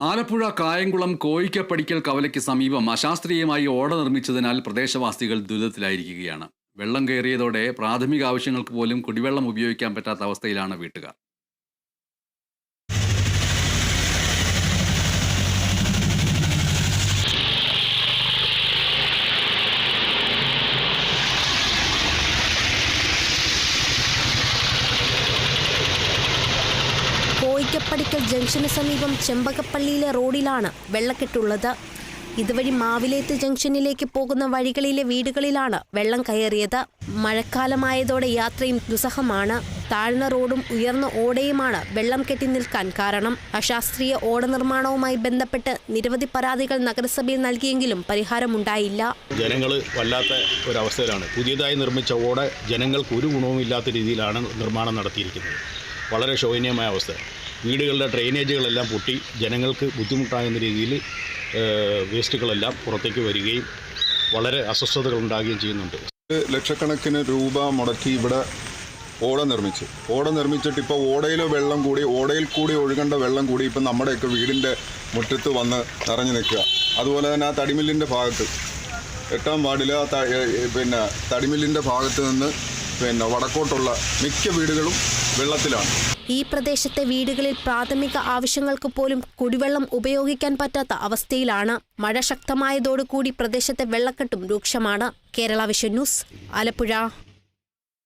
ആലപ്പുഴ കായംകുളം കോയിക്കപ്പടിക്കൽ കവലയ്ക്ക് സമീപം അശാസ്ത്രീയമായി ഓട നിർമ്മിച്ചതിനാൽ പ്രദേശവാസികൾ ദുരിതത്തിലായിരിക്കുകയാണ്. വെള്ളം കയറിയതോടെ പ്രാഥമിക ആവശ്യങ്ങൾക്ക് പോലും കുടിവെള്ളം ഉപയോഗിക്കാൻ പറ്റാത്ത അവസ്ഥയിലാണ് വീട്ടുകാർ. കോയിക്കപ്പടിക്കൽ ജംഗ്ഷന് സമീപം ചെമ്പകപ്പള്ളിയിലെ റോഡിലാണ് വെള്ളക്കെട്ടുള്ളത്. ഇതുവഴി മാവിലേത്ത് ജംഗ്ഷനിലേക്ക് പോകുന്ന വഴികളിലെ വീടുകളിലാണ് വെള്ളം കയറിയത്. മഴക്കാലമായതോടെ യാത്രയും ദുസ്സഹമാണ്. താഴ്ന്ന റോഡും ഉയർന്ന ഓടയുമാണ് വെള്ളം കെട്ടി നിൽക്കാൻ കാരണം. അശാസ്ത്രീയ ഓട നിർമ്മാണവുമായി ബന്ധപ്പെട്ട് നിരവധി പരാതികൾ നഗരസഭയിൽ നൽകിയെങ്കിലും പരിഹാരമുണ്ടായില്ല. ജനങ്ങൾ വല്ലാത്ത ഒരവസ്ഥയിലാണ്. പുതിയതായി നിർമ്മിച്ച ഓട ജനങ്ങൾക്ക് ഒരു ഗുണവുമില്ലാത്ത രീതിയിലാണ് നിർമ്മാണം നടത്തിയിരിക്കുന്നത്. വളരെ ശോചനീയമായ അവസ്ഥ. വീടുകളുടെ ഡ്രെയിനേജുകളെല്ലാം പൊട്ടി ജനങ്ങൾക്ക് ബുദ്ധിമുട്ടാകുന്ന രീതിയിൽ വേസ്റ്റുകളെല്ലാം പുറത്തേക്ക് വരികയും വളരെ അസ്വസ്ഥതകൾ ഉണ്ടാകുകയും ചെയ്യുന്നുണ്ട്. ലക്ഷക്കണക്കിന് രൂപ മുടക്കി ഇവിടെ ഓട നിർമ്മിച്ചിട്ട് ഇപ്പോൾ ഓടയിൽ കൂടി ഒഴുകേണ്ട വെള്ളം കൂടി ഇപ്പം നമ്മുടെയൊക്കെ വീടിൻ്റെ മുറ്റത്ത് വന്ന് നിറഞ്ഞു നിൽക്കുക. അതുപോലെ തന്നെ ആ തടിമില്ലിൻ്റെ ഭാഗത്ത് 8ാം വാർഡിൽ തടിമില്ലിൻ്റെ ഭാഗത്ത് നിന്ന് വടക്കോട്ടുള്ള മിക്ക വീടുകളും വെള്ളത്തിലാണ്. ഈ പ്രദേശത്തെ വീടുകളിൽ പ്രാഥമിക ആവശ്യങ്ങൾക്ക് പോലും കുടിവെള്ളം ഉപയോഗിക്കാൻ പറ്റാത്ത അവസ്ഥയിലാണ്. മഴ ശക്തമായതോടുകൂടി പ്രദേശത്തെ വെള്ളക്കെട്ടും രൂക്ഷമാണ്. Kerala vision news, Alappuzha.